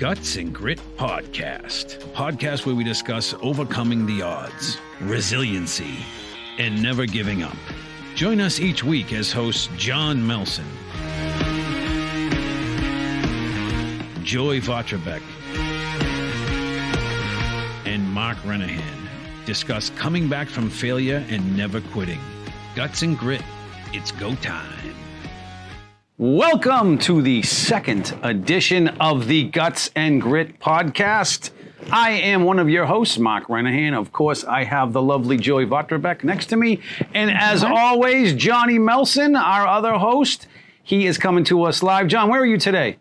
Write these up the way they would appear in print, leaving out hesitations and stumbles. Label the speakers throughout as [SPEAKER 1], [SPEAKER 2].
[SPEAKER 1] Guts and Grit Podcast. A podcast where we discuss overcoming the odds, resiliency, and never giving up. Join us each week as hosts John Melson, Joy Vatrabek, and Mark Renahan discuss coming back from failure and never quitting. Guts and Grit, it's go time.
[SPEAKER 2] Welcome to the second edition of the Guts and Grit Podcast. I am one of your hosts, Mark Renahan. Of course, I have the lovely Joy Vatrabek next to me. And as always, Johnny Melson, our other host. He is coming to us live. John, where are you today?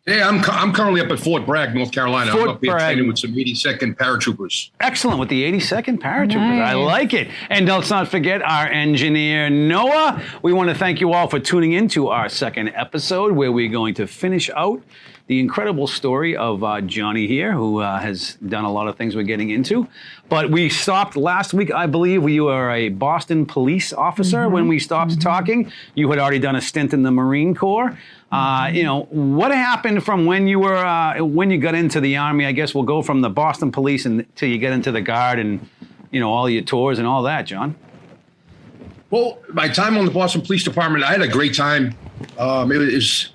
[SPEAKER 3] Yeah, I'm currently up at Fort Bragg, North Carolina. I'm up here training with some 82nd paratroopers.
[SPEAKER 2] Excellent, with the 82nd paratroopers. Nice. I like it. And let's not forget our engineer, Noah. We want to thank you all for tuning in to our second episode, where we're going to finish out the incredible story of Johnny here, who has done a lot of things we're getting into. But we stopped last week, I believe. You were a Boston police officer when we stopped talking. You had already done a stint in the Marine Corps. What happened from when you were when you got into the Army? I guess we'll go from the Boston Police until you get into the Guard and all your tours and all that, John.
[SPEAKER 3] Well, my time on the Boston Police Department, I had a great time. It was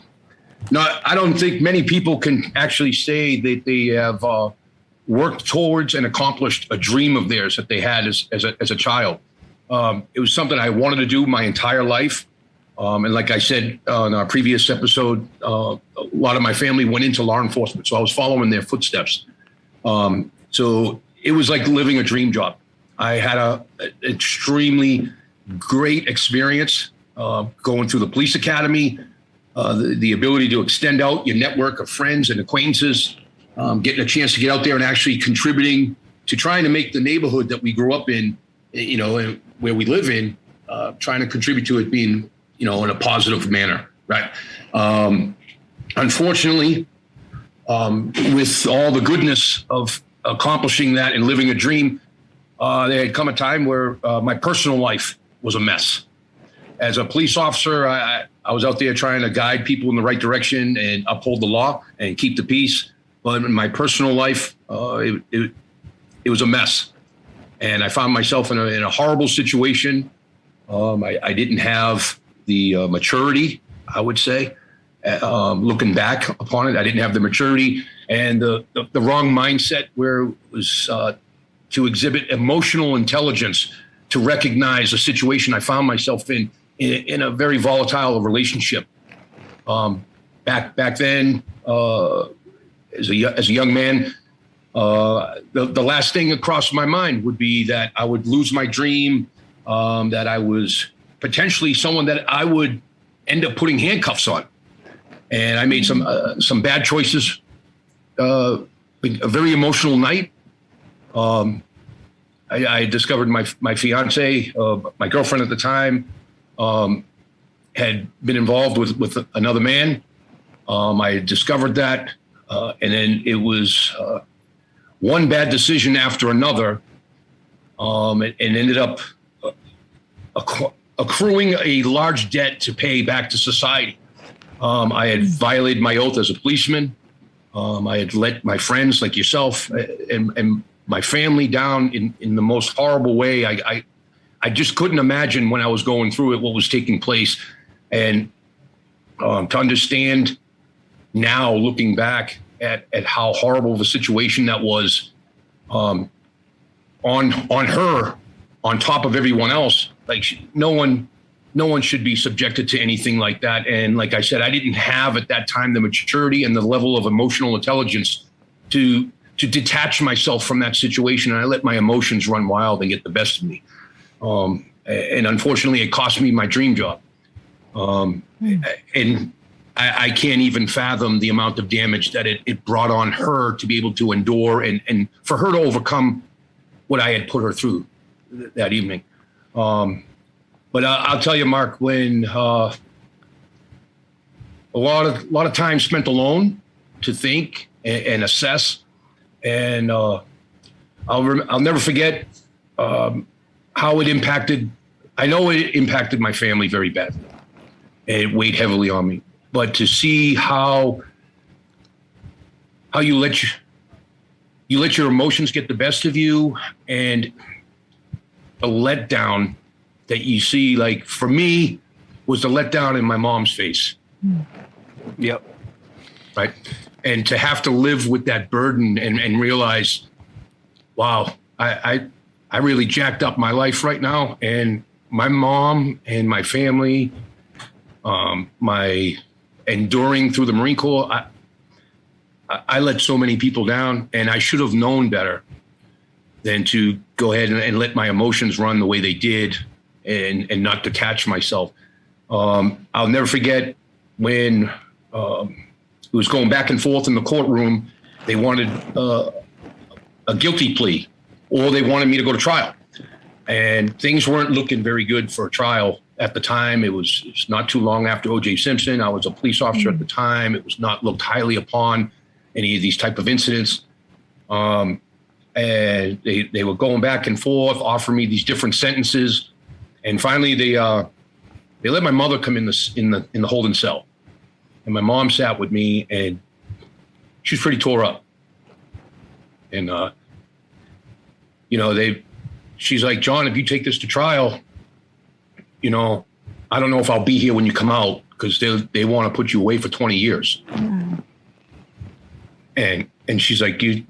[SPEAKER 3] not. I don't think many people can actually say that they have worked towards and accomplished a dream of theirs that they had as a child. It was something I wanted to do my entire life. And like I said on our previous episode, a lot of my family went into law enforcement, so I was following their footsteps. So it was like living a dream job. I had an extremely great experience going through the police academy, the ability to extend out your network of friends and acquaintances, getting a chance to get out there and actually contributing to trying to make the neighborhood that we grew up in, where we live in, trying to contribute to it being in a positive manner, right? Unfortunately, with all the goodness of accomplishing that and living a dream, there had come a time where my personal life was a mess. As a police officer, I was out there trying to guide people in the right direction and uphold the law and keep the peace. But in my personal life, it was a mess. And I found myself in a horrible situation. I didn't have the maturity, I would say, looking back upon it. I didn't have the maturity and the wrong mindset, where it was to exhibit emotional intelligence to recognize a situation I found myself in a very volatile relationship. Back then, as a young man, the last thing that crossed my mind would be that I would lose my dream, that I was potentially someone that I would end up putting handcuffs on. And I made some bad choices. A very emotional night. I discovered my fiance, my girlfriend at the time, had been involved with another man. I discovered that, and then it was one bad decision after another, and ended up accruing a large debt to pay back to society. I had violated my oath as a policeman. I had let my friends like yourself and my family down in the most horrible way. I just couldn't imagine when I was going through it what was taking place. And to understand now, looking back at how horrible of a situation that was, on her, on top of everyone else. Like no one should be subjected to anything like that. And like I said, I didn't have at that time the maturity and the level of emotional intelligence to detach myself from that situation. And I let my emotions run wild and get the best of me. And unfortunately, it cost me my dream job. And I can't even fathom the amount of damage that it brought on her to be able to endure and for her to overcome what I had put her through that evening. But I'll tell you, Mark, when a lot of time spent alone to think and assess, and I'll never forget how it impacted. I know it impacted my family very badly, and it weighed heavily on me. But to see how how you let your emotions get the best of you, and the letdown that you see, like for me, was the letdown in my mom's face.
[SPEAKER 2] Yep.
[SPEAKER 3] Right. And to have to live with that burden and realize, wow, I really jacked up my life right now. And my mom and my family, my enduring through the Marine Corps, I let so many people down, and I should have known better than to go ahead and let my emotions run the way they did and not to catch myself. I'll never forget when it was going back and forth in the courtroom. They wanted a guilty plea, or they wanted me to go to trial. And things weren't looking very good for a trial at the time. It's not too long after O.J. Simpson. I was a police officer at the time. It was not looked highly upon, any of these type of incidents. And they were going back and forth, offering me these different sentences. And finally, they let my mother come in the holding cell. And my mom sat with me, and she was pretty tore up. And, she's like, John, if you take this to trial, I don't know if I'll be here when you come out, because they want to put you away for 20 years. Mm. And she's like, you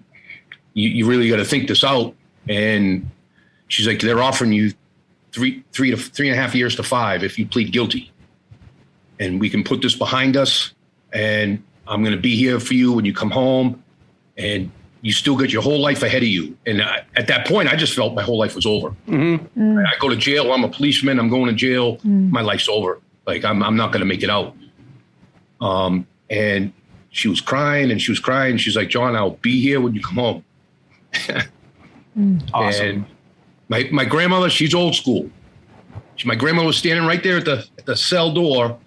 [SPEAKER 3] really got to think this out. And she's like, they're offering you 3.5 years to 5 if you plead guilty. And we can put this behind us, and I'm going to be here for you when you come home, and you still got your whole life ahead of you. And at that point, I just felt my whole life was over. Mm-hmm. Mm. I go to jail. I'm a policeman. I'm going to jail. Mm. My life's over. Like, I'm not going to make it out. And she was crying and she was crying. She's like, John, I'll be here when you come home. Awesome. And my grandmother, she's old school. My grandmother was standing right there at the cell door.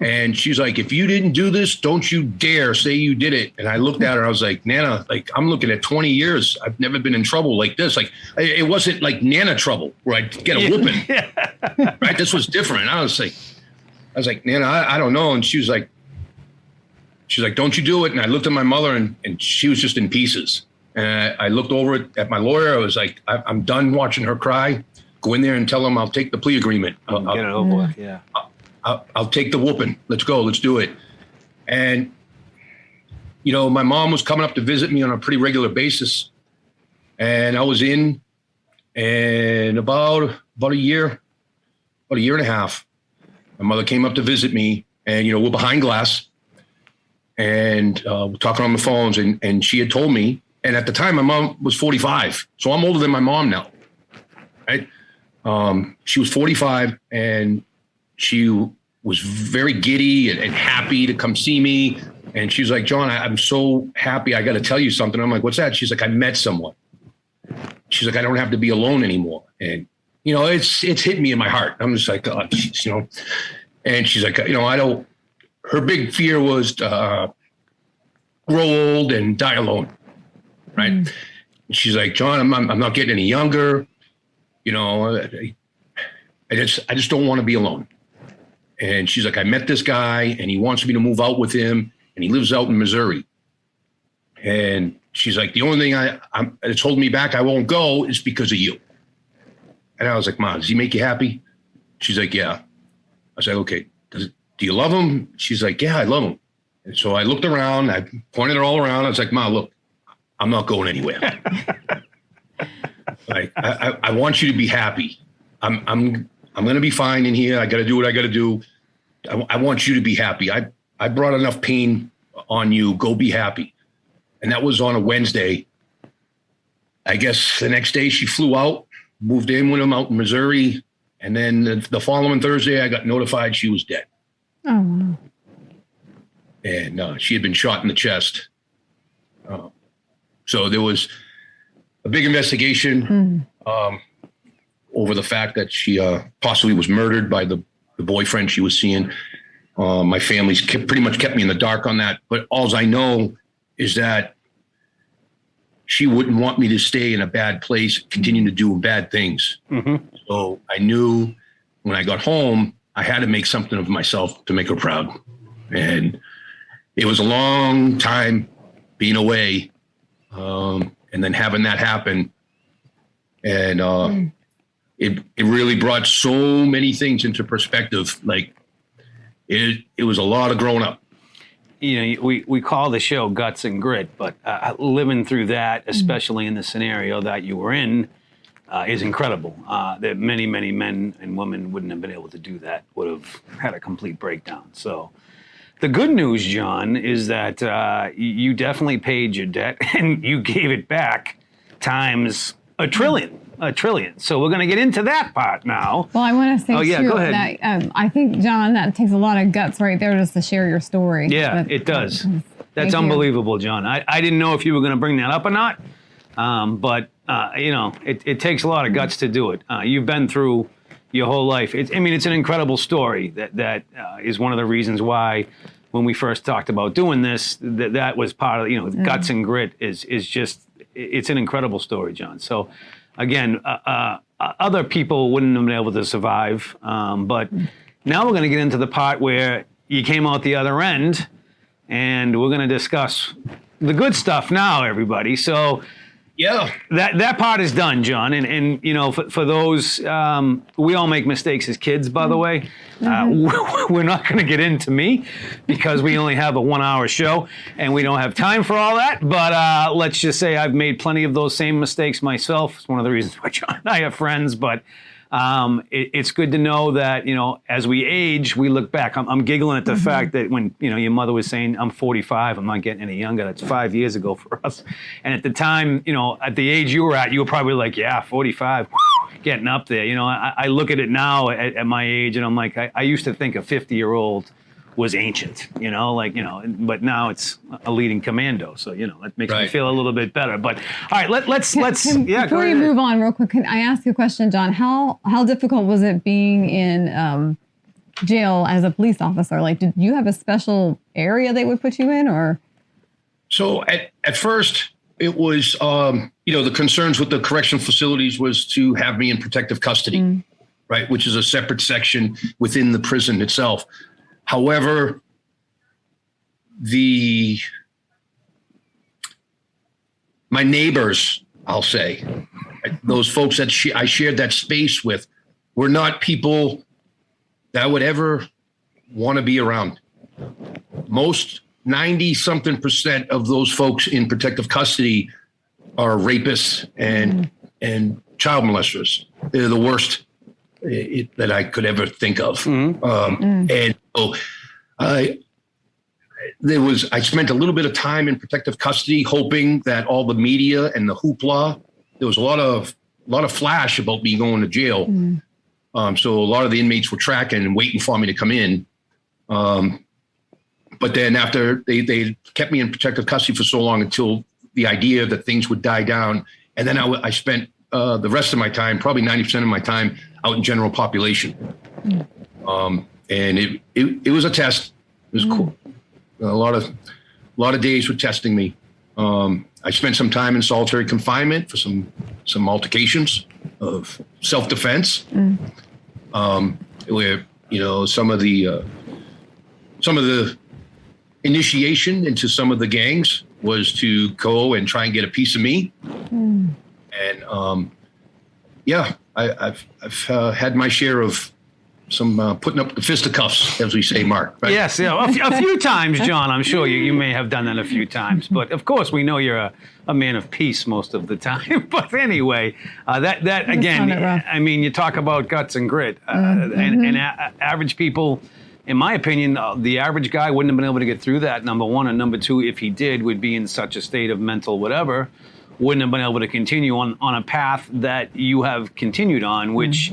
[SPEAKER 3] And she's like, if you didn't do this, don't you dare say you did it. And I looked at her, I was like, Nana, like, I'm looking at 20 years. I've never been in trouble like this. Like, it wasn't like Nana trouble where I'd get a whooping. Yeah. Right? This was different. I was like, Nana, I don't know. And she's like, don't you do it. And I looked at my mother, and she was just in pieces. And I looked over at my lawyer. I was like, I'm done watching her cry. Go in there and tell him I'll take the plea agreement.
[SPEAKER 2] Get it over with. Yeah.
[SPEAKER 3] I'll take the whooping. Let's go. Let's do it. And, my mom was coming up to visit me on a pretty regular basis. And I was in, and about a year and a half, my mother came up to visit me, and, we're behind glass, and we're talking on the phones, and she had told me, and at the time my mom was 45. So I'm older than my mom now. Right. She was 45, and she was very giddy and happy to come see me. And she's like, John, I'm so happy. I got to tell you something. I'm like, what's that? She's like, I met someone. She's like, I don't have to be alone anymore. And, it's hit me in my heart. I'm just like, oh, geez, and she's like, her big fear was to grow old and die alone. Right. Mm. She's like, John, I'm not getting any younger. I just don't want to be alone. And she's like, I met this guy, and he wants me to move out with him, and he lives out in Missouri. And she's like, the only thing it's holding me back, I won't go, is because of you. And I was like, Mom, does he make you happy? She's like, yeah. I was like, okay, do you love him? She's like, yeah, I love him. And so I looked around, I pointed it all around. I was like, Mom, look, I'm not going anywhere. Like, I want you to be happy. I'm going to be fine in here. I got to do what I got to do. I want you to be happy. I brought enough pain on you. Go be happy. And that was on a Wednesday. I guess the next day she flew out, moved in with him out in Missouri. And then the following Thursday, I got notified she was dead. Oh, wow. And she had been shot in the chest. So there was a big investigation over the fact that she possibly was murdered by the boyfriend she was seeing. My family's pretty much kept me in the dark on that. But all I know is that she wouldn't want me to stay in a bad place, continue to do bad things. Mm-hmm. So I knew when I got home, I had to make something of myself to make her proud. And it was a long time being away, and then having that happen. And it really brought so many things into perspective. Like it was a lot of growing up.
[SPEAKER 2] You know, we call the show Guts and Grit, but living through that, especially in the scenario that you were in, is incredible. That many men and women wouldn't have been able to do that, would have had a complete breakdown. So the good news, John, is that you definitely paid your debt and you gave it back times a trillion. So we're going to get into that part now.
[SPEAKER 4] Well, I want to say,
[SPEAKER 2] go ahead.
[SPEAKER 4] that I think, John, that takes a lot of guts right there just to share your story.
[SPEAKER 2] Yeah, it does. That's unbelievable, John. I didn't know if you were going to bring that up or not, but you know, it takes a lot of guts to do it. You've been through your whole life. It's an incredible story that is one of the reasons why when we first talked about doing this, that was part of, you know, Guts and Grit is just, it's an incredible story, John. So again, other people wouldn't have been able to survive, but now we're going to get into the part where you came out the other end, and we're going to discuss the good stuff now, everybody. So
[SPEAKER 3] yeah,
[SPEAKER 2] that part is done, John. And you know, for those, we all make mistakes as kids, by the way. We're not going to get into me because we only have a 1 hour show and we don't have time for all that. But let's just say I've made plenty of those same mistakes myself. It's one of the reasons why John and I are friends. But it's good to know that, you know, as we age, we look back. I'm giggling at the fact that when, you know, your mother was saying, I'm 45, I'm not getting any younger. That's 5 years ago for us. And at the time, you know, at the age you were at, you were probably like, yeah, 45, getting up there. You know, I look at it now at my age and I'm like, I used to think a 50-year-old was ancient, you know, like, you know, but now it's a leading commando. So, you know, that makes me feel a little bit better. But all right, let's
[SPEAKER 4] before you move on real quick, can I ask you a question, John? How difficult was it being in jail as a police officer? Like, did you have a special area they would put you in, or?
[SPEAKER 3] So at first it was, you know, the concerns with the correctional facilities was to have me in protective custody, right? Which is a separate section within the prison itself. However, my neighbors, I'll say, those folks that I shared that space with, were not people that I would ever want to be around. Most 90-something% of those folks in protective custody are rapists and child molesters. They're the worst that I could ever think of. And so I spent a little bit of time in protective custody, hoping that all the media and the hoopla, there was a lot of flash about me going to jail. So a lot of the inmates were tracking and waiting for me to come in. But then after they kept me in protective custody for so long until the idea that things would die down. And then I spent the rest of my time, probably 90% of my time, out in general population. And it was a test. It was cool. A lot of days were testing me. I spent some time in solitary confinement for some altercations of self-defense, where, you know, some of the initiation into some of the gangs was to go and try and get a piece of me. And yeah, I've had my share of some putting up the fisticuffs, as we say, Mark. Right?
[SPEAKER 2] Yes, yeah, a few times, John. I'm sure you may have done that a few times. But of course, we know you're a man of peace most of the time. But anyway, that again, I mean, you talk about guts and grit, and average people. In my opinion, the average guy wouldn't have been able to get through that, number one. And number two, if he did, would be in such a state of mental whatever, wouldn't have been able to continue on a path that you have continued on, which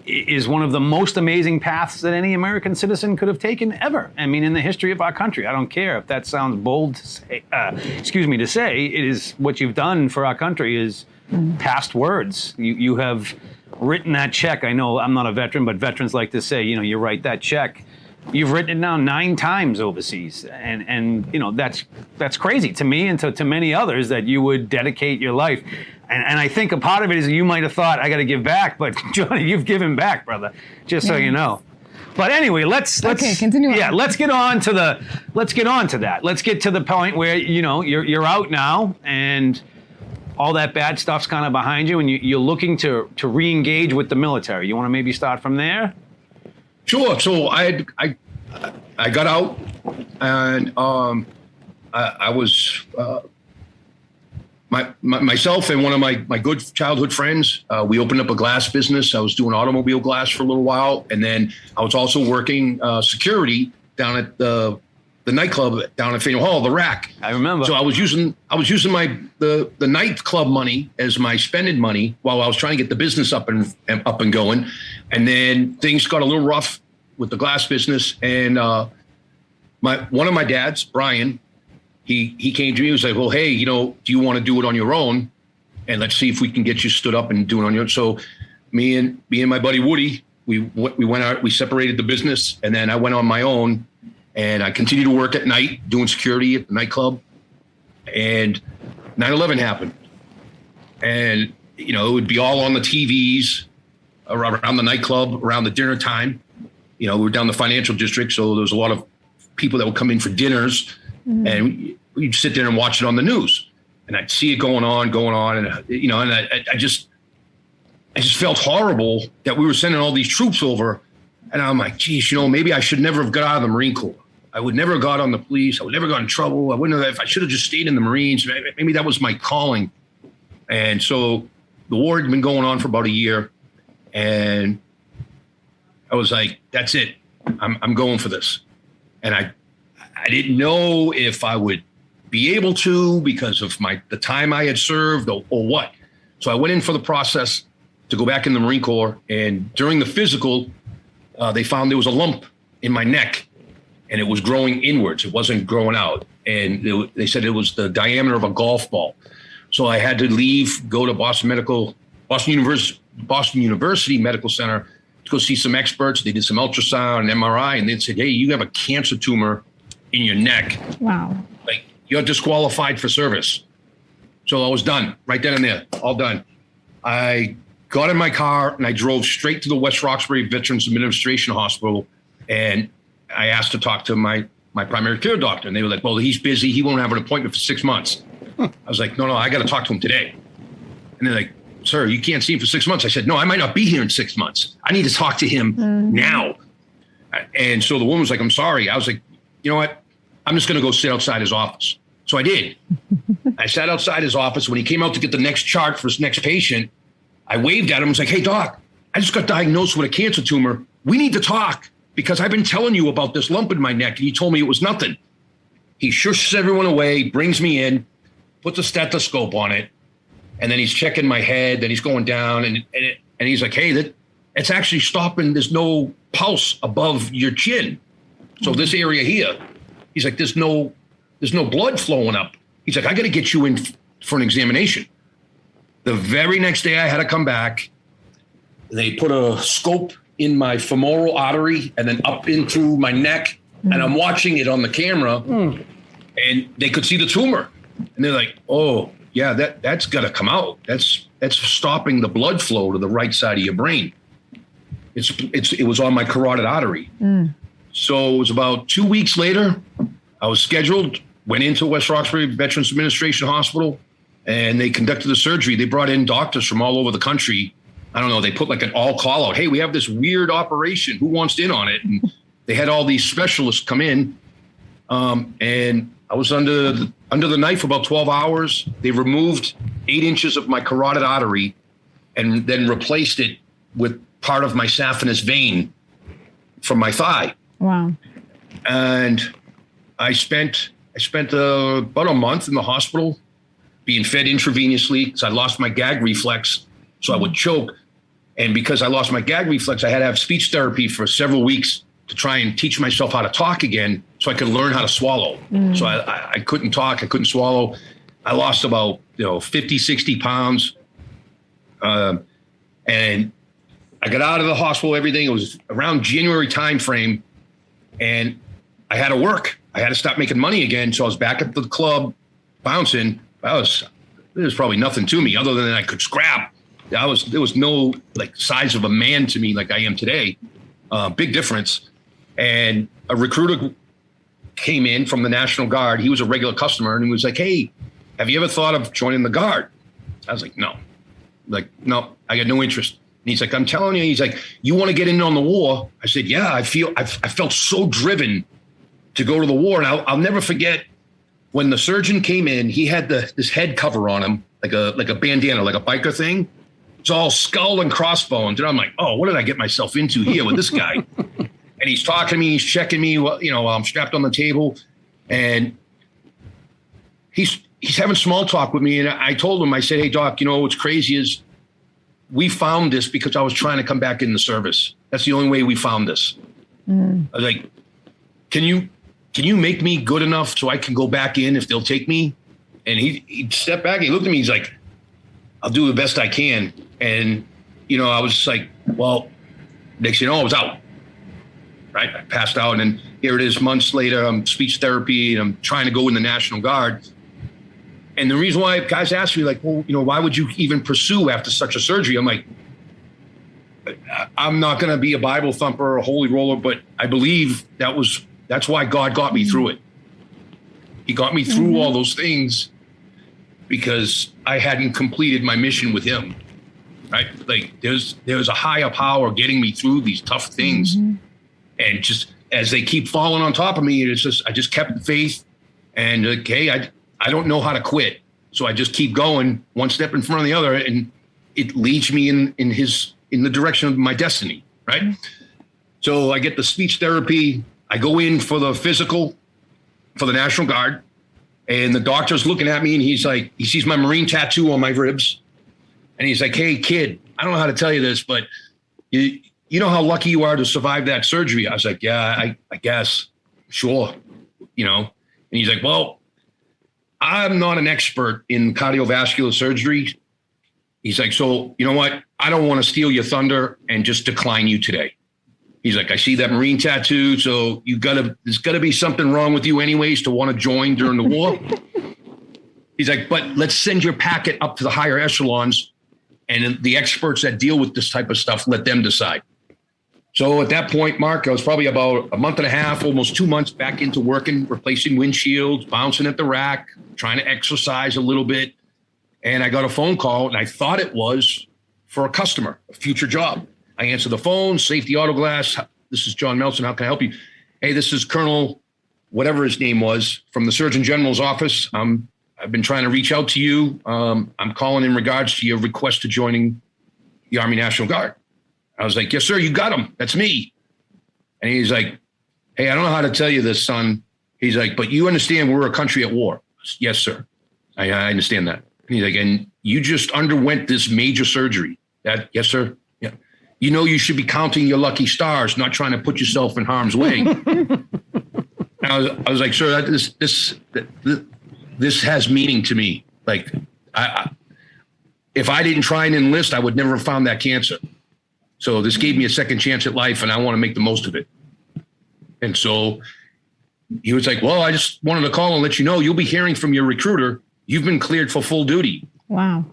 [SPEAKER 2] is one of the most amazing paths that any American citizen could have taken ever. I mean, in the history of our country. I don't care if that sounds bold to say, to say, it is what you've done for our country is past words. You have written that check. I know I'm not a veteran, but veterans like to say, you know, you write that check. You've written it down 9 times overseas, and you know that's crazy to me and to many others that you would dedicate your life. And I think a part of it is you might have thought I got to give back, but Johnny, you've given back, brother. Just so you know. But anyway, let's
[SPEAKER 4] continue on.
[SPEAKER 2] Yeah, let's get on to that. Let's get to the point where you're out now and all that bad stuff's kind of behind you, and you're looking to re-engage with the military. You want to maybe start from there?
[SPEAKER 3] Sure. So I got out, and I was myself and one of my good childhood friends. We opened up a glass business. I was doing automobile glass for a little while, and then I was also working security down at the nightclub down at Faneuil Hall, the Rack.
[SPEAKER 2] I remember.
[SPEAKER 3] So I was using the nightclub money as my spending money while I was trying to get the business up and going. And then things got a little rough with the glass business. And one of my dads, Brian, he came to me. He was like, "Well, hey, do you want to do it on your own? And let's see if we can get you stood up and do it on your own." So me and my buddy Woody, we went out. We separated the business, and then I went on my own. And I continued to work at night, doing security at the nightclub. And 9/11 happened. And, it would be all on the TVs around the nightclub, around the dinner time. We were down the financial district, so there was a lot of people that would come in for dinners. Mm-hmm. And we'd sit there and watch it on the news. And I'd see it going on. And, I just felt horrible that we were sending all these troops over. And I'm like, geez, maybe I should never have got out of the Marine Corps. I would never have got on the police. I would never got in trouble. I wouldn't have, if I should have just stayed in the Marines. Maybe that was my calling. And so the war had been going on for about a year. And I was like, that's it. I'm going for this. And I didn't know if I would be able to because of the time I had served or what. So I went in for the process to go back in the Marine Corps. And during the physical, they found there was a lump in my neck, and it was growing inwards. It wasn't growing out. And they said it was the diameter of a golf ball. So I had to leave, go to Boston University Medical Center to go see some experts. They did some ultrasound and MRI, and they said, "Hey, you have a cancer tumor in your neck.
[SPEAKER 4] Wow.
[SPEAKER 3] Like, you're disqualified for service." So I was done right then and there, all done. I got in my car and I drove straight to the West Roxbury Veterans Administration Hospital, and I asked to talk to my primary care doctor, and they were like, "Well, he's busy. He won't have an appointment for 6 months." I was like, no, I got to talk to him today. And they're like, "Sir, you can't see him for 6 months." I said, "No, I might not be here in 6 months. I need to talk to him now." And so the woman was like, "I'm sorry." I was like, "You know what? I'm just going to go sit outside his office." So I did. I sat outside his office. When he came out to get the next chart for his next patient, I waved at him and was like, "Hey, doc, I just got diagnosed with a cancer tumor. We need to talk because I've been telling you about this lump in my neck, and you told me it was nothing." He shushes everyone away, brings me in, puts a stethoscope on it, and then he's checking my head, then he's going down, and he's like, "Hey, it's actually stopping. There's no pulse above your chin. So this area here," he's like, there's no blood flowing up. He's like, "I got to get you in for an examination." The very next day I had to come back. They put a scope in my femoral artery and then up into my neck. And I'm watching it on the camera and they could see the tumor. And they're like, "Oh yeah, that's got to come out. That's stopping the blood flow to the right side of your brain." It was on my carotid artery. So it was about 2 weeks later, I was scheduled, went into West Roxbury Veterans Administration Hospital, and they conducted the surgery. They brought in doctors from all over the country. I don't know, they put like an all call out. "Hey, we have this weird operation. Who wants in on it?" And they had all these specialists come in. And I was under the knife for about 12 hours. They removed 8 inches of my carotid artery and then replaced it with part of my saphenous vein from my thigh.
[SPEAKER 4] Wow.
[SPEAKER 3] And I spent about a month in the hospital being fed intravenously because I lost my gag reflex, so I would choke. And because I lost my gag reflex, I had to have speech therapy for several weeks to try and teach myself how to talk again so I could learn how to swallow. So I couldn't talk, I couldn't swallow. I lost about 50, 60 pounds. And I got out of the hospital, everything. It was around January timeframe, and I had to work. I had to stop making money again. So I was back at the club bouncing. There was probably nothing to me other than I could scrap. There was no like size of a man to me like I am today. big difference. And a recruiter came in from the National Guard. He was a regular customer, and he was like, "Hey, have you ever thought of joining the Guard?" I was like, "No." Like, "No, I got no interest." And he's like, "I'm telling you," he's like, "You want to get in on the war?" I said, "Yeah, I felt so driven to go to the war." And I'll never forget when the surgeon came in, he had this head cover on him, like a bandana, like a biker thing. It's all skull and crossbones. And I'm like, "Oh, what did I get myself into here with this guy?" And he's talking to me, he's checking me, while I'm strapped on the table. And he's having small talk with me. And I told him, I said, "Hey, Doc, what's crazy is we found this because I was trying to come back in the service. That's the only way we found this." I was like, can you make me good enough so I can go back in if they'll take me?" And he stepped back and he looked at me. He's like, "I'll do the best I can." And, I was like, well, next thing you know, I was out. Right? I passed out. And then here it is months later, I'm speech therapy and I'm trying to go in the National Guard. And the reason why guys ask me, like, well, why would you even pursue after such a surgery? I'm like, I'm not going to be a Bible thumper or a holy roller, but I believe that's why God got me through it. He got me through all those things because I hadn't completed my mission with him. Right? Like there's a higher power getting me through these tough things. And just as they keep falling on top of me, I just kept the faith and okay, I don't know how to quit. So I just keep going one step in front of the other, and it leads me in the direction of my destiny. Right. So I get the speech therapy. I go in for the physical for the National Guard, and the doctor's looking at me and he's like, he sees my Marine tattoo on my ribs. And he's like, "Hey, kid, I don't know how to tell you this, but you know how lucky you are to survive that surgery?" I was like, "Yeah, I guess. Sure." And he's like, "Well, I'm not an expert in cardiovascular surgery." He's like, "So you know what? I don't want to steal your thunder and just decline you today." He's like, "I see that Marine tattoo, so there's gotta be something wrong with you anyways to want to join during the war." He's like, "But let's send your packet up to the higher echelons, and the experts that deal with this type of stuff, let them decide." So at that point, Mark, I was probably about a month and a half, almost 2 months back into working, replacing windshields, bouncing at the rack, trying to exercise a little bit. And I got a phone call, and I thought it was for a customer, a future job. I answered the phone, Safety Auto Glass. "This is John Melson. How can I help you?" "Hey, this is Colonel, whatever his name was, from the Surgeon General's office. I've been trying to reach out to you. I'm calling in regards to your request to joining the Army National Guard." I was like, "Yes, sir, you got him. That's me." And he's like, "Hey, I don't know how to tell you this, son." He's like, "But you understand we're a country at war." "Yes, sir. I understand that." And he's like, "And you just underwent this major surgery." "Yes, sir. Yeah. You should be counting your lucky stars, not trying to put yourself in harm's way." And I was like, "Sir, this has meaning to me. Like, if I didn't try and enlist, I would never have found that cancer. So this gave me a second chance at life, and I want to make the most of it." And so he was like, "Well, I just wanted to call and let you know you'll be hearing from your recruiter. You've been cleared for full duty."
[SPEAKER 4] Wow.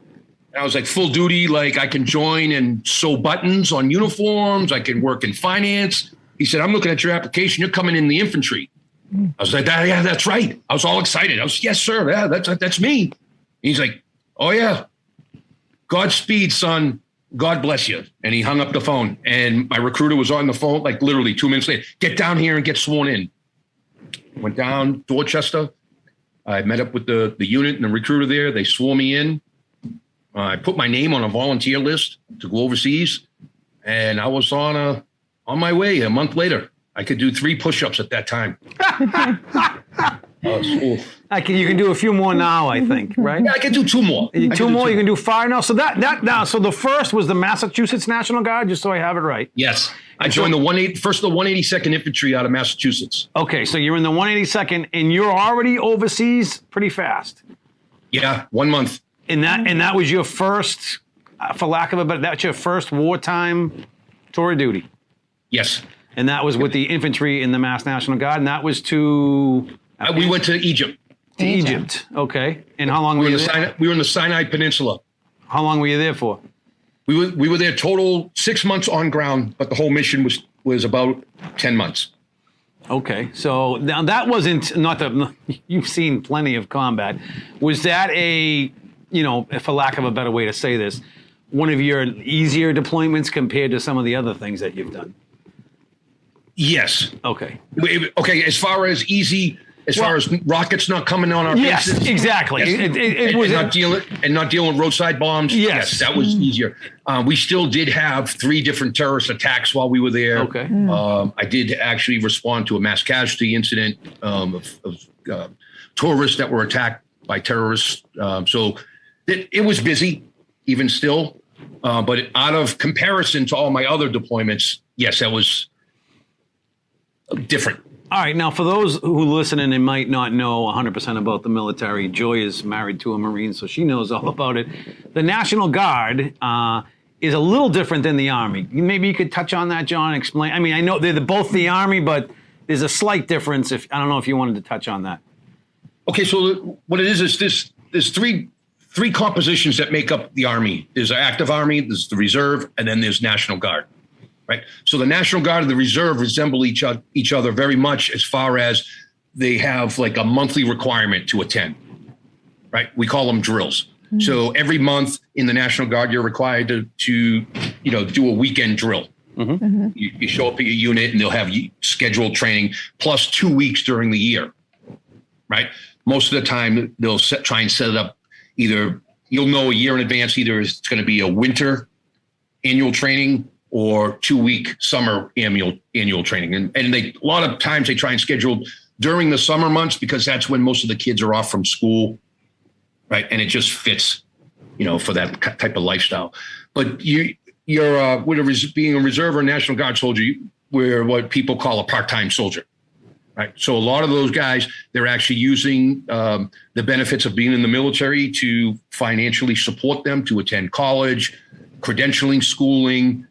[SPEAKER 3] And I was like, "Full duty, like I can join and sew buttons on uniforms. I can work in finance." He said, "I'm looking at your application. You're coming in the infantry." I was like, "Yeah, that's right." I was all excited. I was, "Yes, sir. Yeah, that's me." And he's like, "Oh, yeah. Godspeed, son. God bless you." And he hung up the phone. And my recruiter was on the phone, like literally 2 minutes later. "Get down here and get sworn in." Went down Dorchester. I met up with the unit and the recruiter there. They swore me in. I put my name on a volunteer list to go overseas. And I was on my way a month later. I could do 3 push-ups at that time. You
[SPEAKER 2] can do a few more now, I think, right?
[SPEAKER 3] Yeah, I can do 2 more.
[SPEAKER 2] Two more. You can do 5 now. So so the first was the Massachusetts National Guard, just so I have it right.
[SPEAKER 3] Yes, I joined the 182nd Infantry out of Massachusetts.
[SPEAKER 2] Okay, so you're in the 182nd, and you're already overseas pretty fast.
[SPEAKER 3] Yeah, 1 month.
[SPEAKER 2] And that was your first, for lack of a better, that's your first wartime tour of duty.
[SPEAKER 3] Yes.
[SPEAKER 2] And that was with the infantry in the Mass National Guard, and that was to.
[SPEAKER 3] We went to Egypt.
[SPEAKER 2] To Egypt. Okay. And how long were you there?
[SPEAKER 3] We were in the Sinai Peninsula.
[SPEAKER 2] How long were you there for?
[SPEAKER 3] We were there total 6 months on ground, but the whole mission was was about 10 months.
[SPEAKER 2] Okay, so now that wasn't, not that, you've seen plenty of combat. Was that a, for lack of a better way to say this, one of your easier deployments compared to some of the other things that you've done?
[SPEAKER 3] Yes.
[SPEAKER 2] Okay.
[SPEAKER 3] Okay, as far as easy, far as rockets not coming on our bases.
[SPEAKER 2] Yes, exactly.
[SPEAKER 3] Yes.
[SPEAKER 2] It was
[SPEAKER 3] not dealing with roadside bombs.
[SPEAKER 2] Yes,
[SPEAKER 3] that was easier. We still did have 3 different terrorist attacks while we were there.
[SPEAKER 2] Okay.
[SPEAKER 3] I did actually respond to a mass casualty incident of tourists that were attacked by terrorists. So it was busy, even still. But out of comparison to all my other deployments, yes, that was different.
[SPEAKER 2] All right. Now, for those who listen and they might not know 100% about the military, Joy is married to a Marine, so she knows all about it. The National Guard is a little different than the Army. Maybe you could touch on that, John, explain. I mean, I know they're both the Army, but there's a slight difference. I don't know if you wanted to touch on that.
[SPEAKER 3] Okay, so what it is there's three compositions that make up the Army. There's the active Army, there's the Reserve, and then there's National Guard. Right. So the National Guard and the Reserve resemble each other very much as far as they have like a monthly requirement to attend. Right. We call them drills. Mm-hmm. So every month in the National Guard, you're required to do a weekend drill. Mm-hmm. Mm-hmm. You show up at your unit and they'll have scheduled training plus 2 weeks during the year. Right. Most of the time they'll try and set it up. Either you'll know a year in advance, either it's going to be a winter annual training or 2-week summer annual training. And a lot of times they try and schedule during the summer months because that's when most of the kids are off from school, right? And it just fits, for that type of lifestyle. But being a Reserve or National Guard soldier, we're what people call a part-time soldier, right? So a lot of those guys, they're actually using the benefits of being in the military to financially support them to attend college, credentialing, schooling,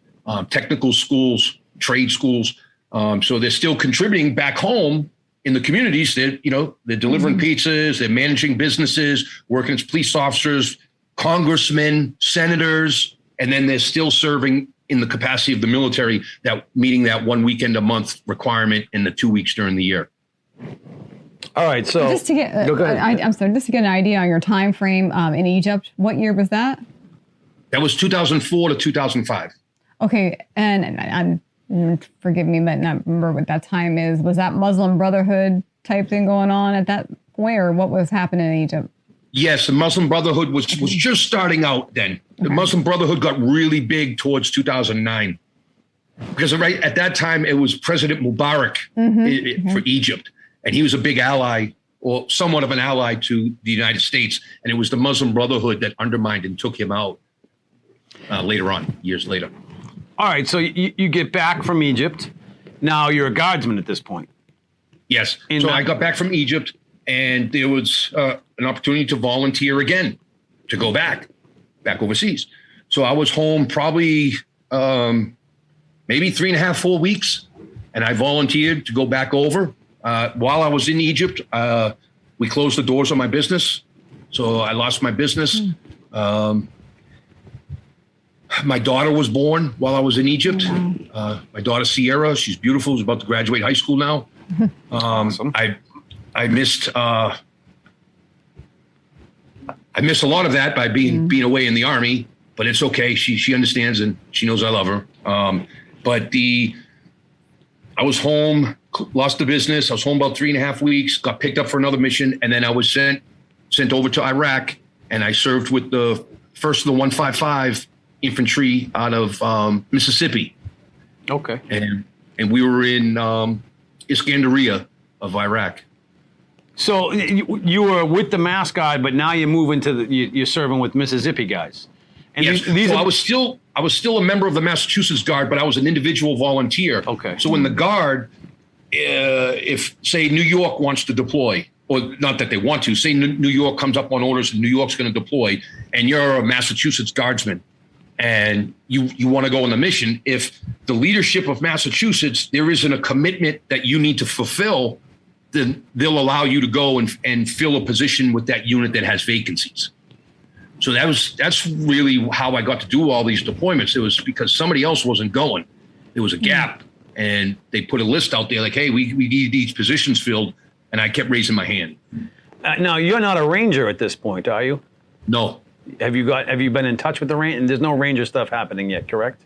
[SPEAKER 3] technical schools, trade schools. So they're still contributing back home in the communities. They're delivering pizzas, they're managing businesses, working as police officers, congressmen, senators, and then they're still serving in the capacity of the military, that meeting that 1 weekend a month requirement in the 2 weeks during the year.
[SPEAKER 2] All right. So
[SPEAKER 4] just to get, just to get an idea on your time frame in Egypt, what year was that?
[SPEAKER 3] That was 2004 to 2005.
[SPEAKER 4] Okay, and forgive me, but not remember what that time is. Was that Muslim Brotherhood type thing going on at that point, or what was happening in Egypt?
[SPEAKER 3] Yes, the Muslim Brotherhood was just starting out then. The Muslim Brotherhood got really big towards 2009. Because right at that time, it was President Mubarak for Egypt. And he was a big ally, or somewhat of an ally to the United States. And it was the Muslim Brotherhood that undermined and took him out later on, years later.
[SPEAKER 2] All right, so you get back from Egypt. Now you're a guardsman at this point.
[SPEAKER 3] Yes. So I got back from Egypt, and there was an opportunity to volunteer again, to go back overseas. So I was home probably maybe 3.5, 4 weeks, and I volunteered to go back over. While I was in Egypt, we closed the doors on my business, so I lost my business. My daughter was born while I was in Egypt. My daughter, Sierra, she's beautiful. She's about to graduate high school now. Awesome. I missed a lot of that by being away in the Army, but it's okay. She understands and she knows I love her. But I was home, lost the business. I was home about 3.5 weeks, got picked up for another mission, and then I was sent over to Iraq, and I served with the 1st of the 155 infantry out of Mississippi.
[SPEAKER 2] Okay.
[SPEAKER 3] And we were in Iskandaria of Iraq.
[SPEAKER 2] So you were with the Mass Guard, but now you move into you're serving with Mississippi guys. And
[SPEAKER 3] yes. I was still a member of the Massachusetts Guard, but I was an individual volunteer.
[SPEAKER 2] Okay.
[SPEAKER 3] So in the Guard, if say New York wants to deploy, or not that they want to, say New York comes up on orders and New York's going to deploy, and you're a Massachusetts Guardsman, and you want to go on the mission, if the leadership of Massachusetts, there isn't a commitment that you need to fulfill, then they'll allow you to go and fill a position with that unit that has vacancies. So that's really how I got to do all these deployments. It was because somebody else wasn't going. There was a gap, and they put a list out there like, hey, we need these positions filled. And I kept raising my hand.
[SPEAKER 2] Now, you're not a ranger at this point, are you?
[SPEAKER 3] No.
[SPEAKER 2] Have you been in touch with the ranger? And there's no ranger stuff happening yet, correct?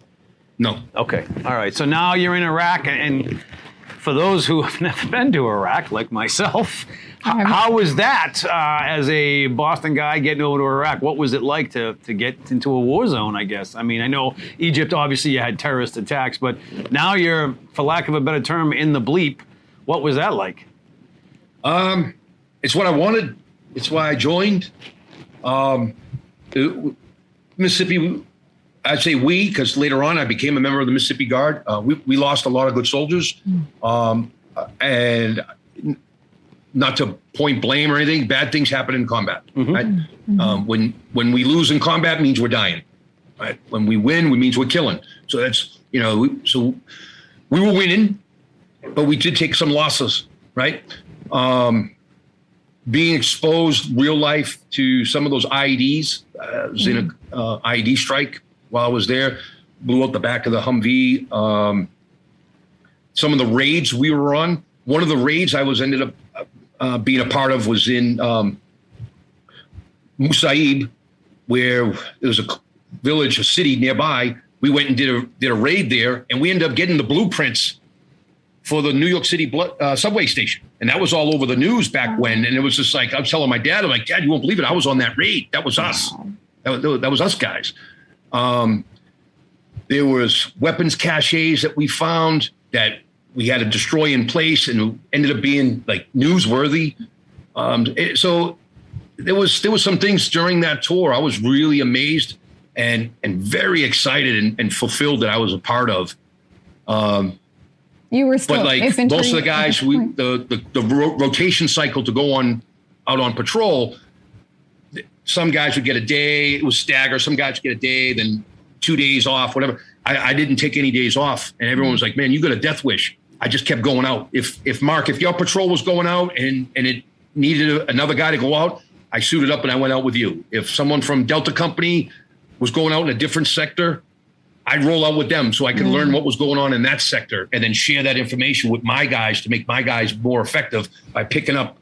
[SPEAKER 3] No.
[SPEAKER 2] Okay. All right. So now you're in Iraq, and for those who have never been to Iraq, like myself, how was that as a Boston guy getting over to Iraq? What was it like to get into a war zone, I guess? I mean, I know Egypt, obviously you had terrorist attacks, but now you're, for lack of a better term, in the bleep. What was that like?
[SPEAKER 3] It's what I wanted. It's why I joined. Mississippi, I'd say we, because later on I became a member of the Mississippi Guard. We lost a lot of good soldiers. And not to point blame or anything, bad things happen in combat. Right? When we lose in combat, means we're dying. Right? When we win, it means we're killing. So that's, so we were winning, but we did take some losses, right? Being exposed real life to some of those IEDs. I was in a IED strike while I was there, blew out the back of the Humvee. Some of the raids we were on. One of the raids I ended up being a part of was in Musaib, where there was a village, a city nearby. We went and did a raid there, and we ended up getting the blueprints for the New York City subway station. And that was all over the news back when. And it was just like, I was telling my dad, I'm like, Dad, you won't believe it. I was on that raid. That was us. That was us guys. There was weapons caches that we found that we had to destroy in place, and it ended up being like newsworthy. So there was some things during that tour I was really amazed and very excited and fulfilled that I was a part of.
[SPEAKER 4] You were still,
[SPEAKER 3] but like most of the guys, the rotation cycle to go out on patrol, some guys would get a day. It was stagger. Some guys would get a day, then 2 days off, whatever. I didn't take any days off, and everyone was like, "Man, you got a death wish." I just kept going out. If your patrol was going out and it needed another guy to go out, I suited up and I went out with you. If someone from Delta Company was going out in a different sector, I'd roll out with them so I could learn what was going on in that sector and then share that information with my guys to make my guys more effective by picking up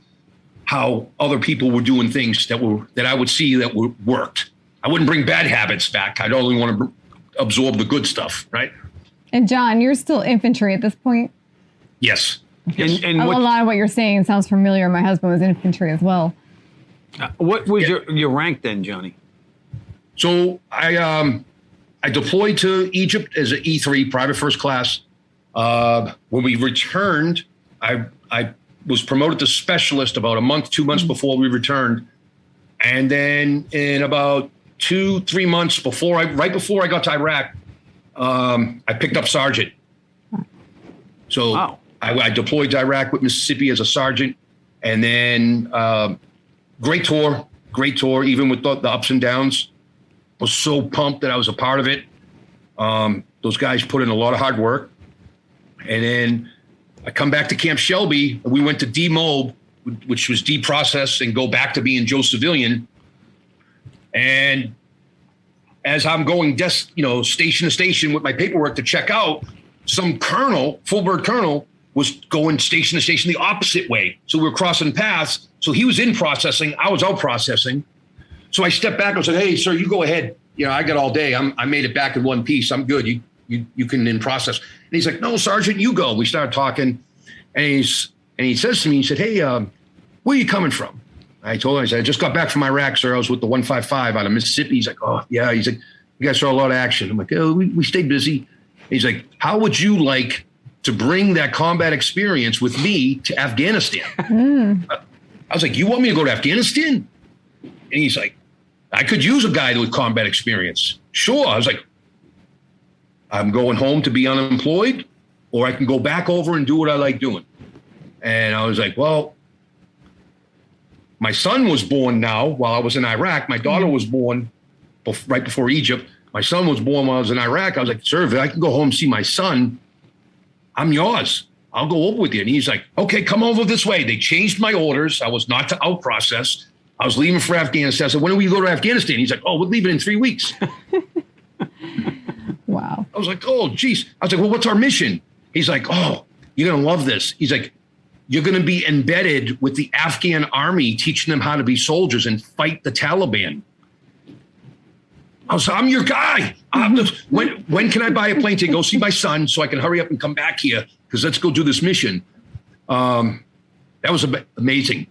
[SPEAKER 3] how other people were doing things that I would see that worked. I wouldn't bring bad habits back. I'd only want to absorb the good stuff, right?
[SPEAKER 4] And John, you're still infantry at this point?
[SPEAKER 3] Yes.
[SPEAKER 2] And
[SPEAKER 4] a lot of what you're saying sounds familiar. My husband was infantry as well.
[SPEAKER 2] What was your rank then, Johnny?
[SPEAKER 3] So I deployed to Egypt as an E3, private first class. When we returned, I was promoted to specialist about a month, 2 months before we returned. And then in about 2-3 months right before I got to Iraq, I picked up sergeant. So wow. I deployed to Iraq with Mississippi as a sergeant. And then great tour, even with the ups and downs. Was so pumped that I was a part of it. Those guys put in a lot of hard work. And then I come back to Camp Shelby. We went to demob, which was deprocess and go back to being Joe Civilian. And as I'm going station to station with my paperwork to check out, some colonel, full bird colonel, was going station to station the opposite way. So we were crossing paths. So he was in processing. I was out processing. So I stepped back and said, "Hey, sir, you go ahead. I got all day. I made it back in one piece. I'm good. You can in process." And he's like, "No, Sergeant, you go." We started talking, and he says to me, he said, "Hey, where are you coming from?" I told him, I said, "I just got back from Iraq, sir. I was with the 155 out of Mississippi." He's like, "Oh, yeah." He's like, "You guys saw a lot of action." I'm like, "Oh, we stayed busy." He's like, "How would you like to bring that combat experience with me to Afghanistan?" I was like, "You want me to go to Afghanistan?" And he's like, "I could use a guy with combat experience." Sure. I was like, "I'm going home to be unemployed, or I can go back over and do what I like doing." And I was like, "Well, my son was born now while I was in Iraq. My daughter was born right before Egypt. My son was born while I was in Iraq." I was like, "Sir, if I can go home and see my son, I'm yours. I'll go over with you." And he's like, "Okay, come over this way." They changed my orders. I was not to out process. I was leaving for Afghanistan. I said, "When do we go to Afghanistan?" He's like, "Oh, we're leaving in 3 weeks."
[SPEAKER 4] Wow.
[SPEAKER 3] I was like, "Oh, geez." I was like, "Well, what's our mission?" He's like, oh, you're going to love this. He's like, you're going to be embedded with the Afghan army, teaching them how to be soldiers and fight the Taliban. I was, I'm your guy. When can I buy a plane ticket? Go see my son so I can hurry up and come back here because let's go do this mission. That was amazing.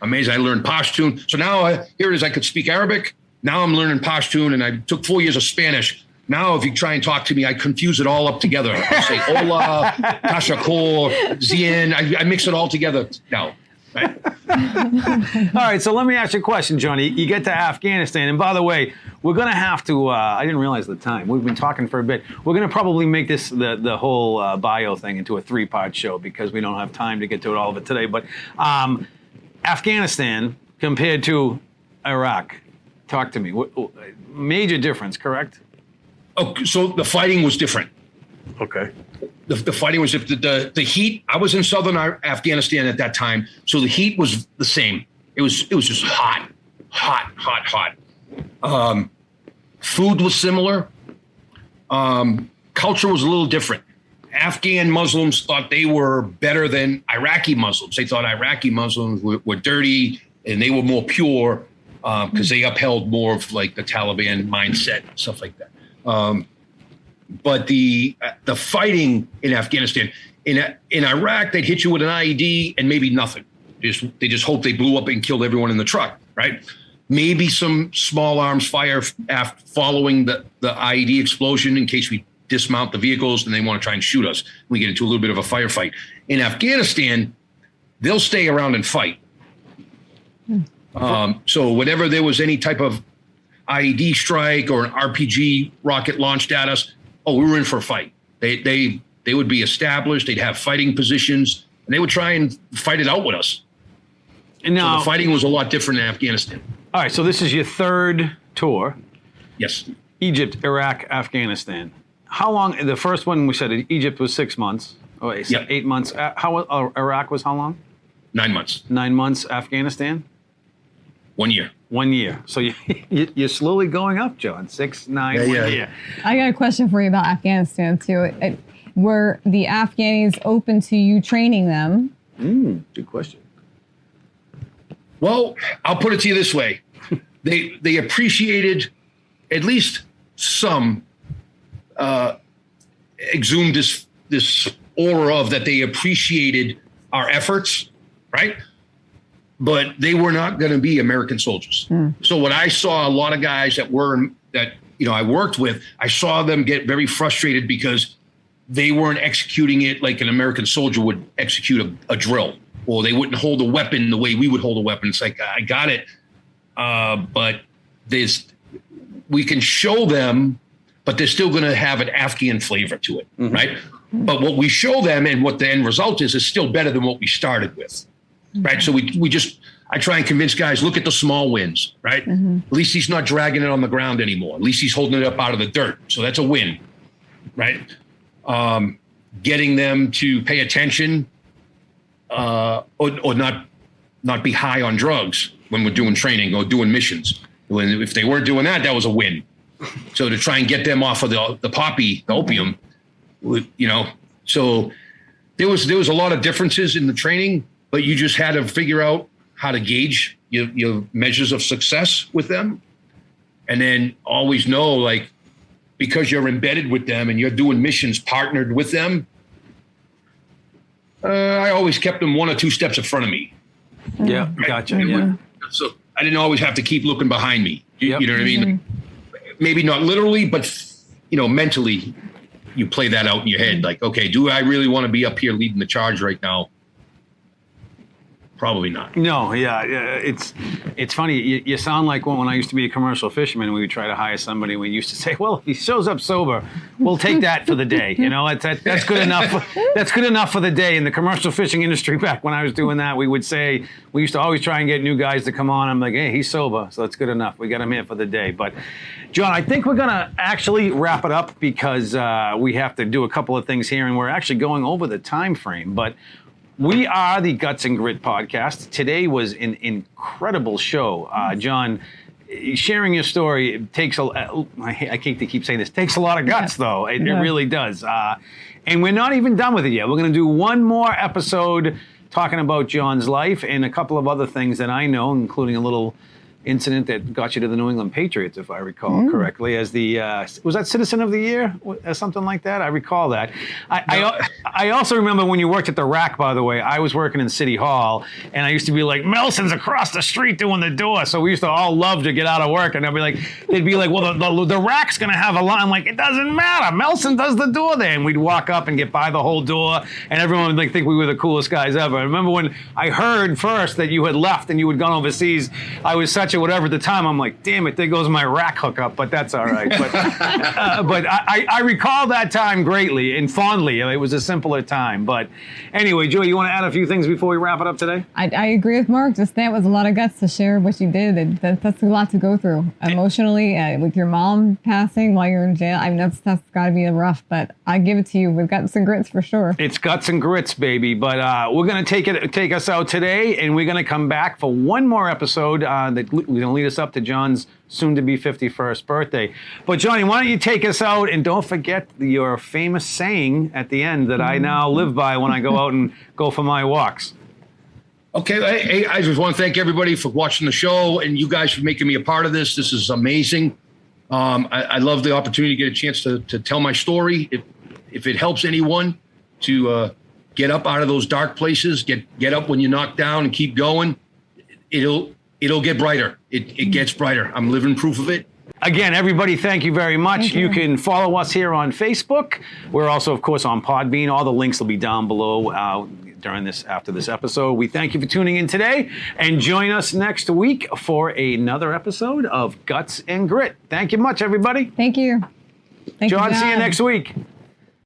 [SPEAKER 3] Amazing. I learned Pashtun. So now here it is. I could speak Arabic. Now I'm learning Pashtun, and I took 4 years of Spanish. Now, if you try and talk to me, I confuse it all up together. I say hola, tashakor, zien. I mix it all together now. Right?
[SPEAKER 2] All right, so let me ask you a question, Johnny. You get to Afghanistan, and by the way, we're going to have to, I didn't realize the time. We've been talking for a bit. We're going to probably make this, the whole bio thing into a 3-part show because we don't have time to get to all of it today. But Afghanistan compared to Iraq, talk to me. Major difference, correct?
[SPEAKER 3] Oh, so the fighting was different.
[SPEAKER 2] Okay.
[SPEAKER 3] The fighting was the heat. I was in southern Afghanistan at that time, so the heat was the same. It was just hot. Food was similar. Culture was a little different. Afghan Muslims thought they were better than Iraqi Muslims. They thought Iraqi Muslims were dirty and they were more pure because they upheld more of like the Taliban mindset and stuff like that. But the fighting in Afghanistan, in Iraq, they'd hit you with an IED and maybe nothing. They just hope they blew up and killed everyone in the truck, right? Maybe some small arms fire following the IED explosion in case we dismount the vehicles and they want to try and shoot us. We get into a little bit of a firefight. In Afghanistan, they'll stay around and fight. So whenever there was any type of IED strike or an RPG rocket launched at us, we were in for a fight. They would be established. They'd have fighting positions, and they would try and fight it out with us. And now, so the fighting was a lot different in Afghanistan.
[SPEAKER 2] All right, so this is your 3rd tour.
[SPEAKER 3] Yes.
[SPEAKER 2] Egypt, Iraq, Afghanistan. How long? The first one we said Egypt was 6 months. 8 months. Iraq was how long?
[SPEAKER 3] 9 months.
[SPEAKER 2] 9 months. Afghanistan?
[SPEAKER 3] 1 year.
[SPEAKER 2] 1 year. So you're slowly going up, John. 6, 9, 1 year.
[SPEAKER 4] I got a question for you about Afghanistan, too. Were the Afghanis open to you training them?
[SPEAKER 2] Good question.
[SPEAKER 3] Well, I'll put it to you this way. They appreciated, at least some, exhumed this aura of that they appreciated our efforts, right? But they were not going to be American soldiers. So when I saw a lot of guys that I worked with, I saw them get very frustrated because they weren't executing it like an American soldier would execute a drill, or they wouldn't hold a weapon the way we would hold a weapon. It's like, I got it, but we can show them, but they're still going to have an Afghan flavor to it, right? But what we show them and what the end result is still better than what we started with. Right. So I try and convince guys, look at the small wins, right? At least he's not dragging it on the ground anymore. At least he's holding it up out of the dirt. So that's a win, right? Getting them to pay attention or not be high on drugs when we're doing training or doing missions. If they weren't doing that, that was a win. So to try and get them off of the opium, so there was a lot of differences in the training. But you just had to figure out how to gauge your measures of success with them. And then always know, like, because you're embedded with them and you're doing missions partnered with them, I always kept them 1 or 2 steps in front of me.
[SPEAKER 2] Yeah, gotcha. Yeah.
[SPEAKER 3] So I didn't always have to keep looking behind me. You know what I mean? Maybe not literally, but, mentally you play that out in your head. Like, okay, do I really want to be up here leading the charge right now? Probably not.
[SPEAKER 2] No, it's funny. You sound like when I used to be a commercial fisherman, we would try to hire somebody. We used to say, "Well, if he shows up sober, we'll take that for the day." That's good enough. That's good enough for the day. In the commercial fishing industry, back when I was doing that, we would say we used to always try and get new guys to come on. I'm like, "Hey, he's sober, so that's good enough. We got him here for the day." But, John, I think we're gonna actually wrap it up because we have to do a couple of things here, and we're actually going over the time frame, but. We are the Guts and Grit podcast. Today was an incredible show. John, sharing your story takes I hate to keep saying this, takes a lot of guts, though. It really does. And we're not even done with it yet. We're going to do one more episode talking about John's life and a couple of other things that I know, including a little incident that got you to the New England Patriots, if I recall correctly, as the was that Citizen of the Year, or something like that? I recall that. I also remember when you worked at the Rack. By the way, I was working in City Hall, and I used to be like, Melson's across the street doing the door, so we used to all love to get out of work, and they'd be like, well, the Rack's gonna have a line. I'm like, it doesn't matter. Melson does the door there, and we'd walk up and get by the whole door, and everyone would think we were the coolest guys ever. I remember when I heard first that you had left and you had gone overseas. I was such whatever at the time, I'm like, damn it, there goes my Rack hookup, but that's all right. But I recall that time greatly and fondly. It was a simpler time. But anyway, Joy, you want to add a few things before we wrap it up today? I
[SPEAKER 4] agree with Mark. Just that was a lot of guts to share what you did. That's a lot to go through emotionally, with your mom passing while you're in jail. I mean, that's got to be rough, but I give it to you. We've got some grits for sure.
[SPEAKER 2] It's guts and grits, baby. But we're going to take us out today, and we're going to come back for one more episode that we're going to lead us up to John's soon-to-be 51st birthday. But, Johnny, why don't you take us out, and don't forget your famous saying at the end that I now live by when I go out and go for my walks.
[SPEAKER 3] Okay, I just want to thank everybody for watching the show, and you guys for making me a part of this. This is amazing. I love the opportunity to get a chance to tell my story. If it helps anyone to get up out of those dark places, get up when you're knocked down and keep going, it'll get brighter. It gets brighter. I'm living proof of it.
[SPEAKER 2] Again, everybody, thank you very much. You can follow us here on Facebook. We're also, of course, on Podbean. All the links will be down below after this episode. We thank you for tuning in today, and join us next week for another episode of Guts and Grit. Thank you much, everybody.
[SPEAKER 4] Thank you.
[SPEAKER 2] John, see you next week.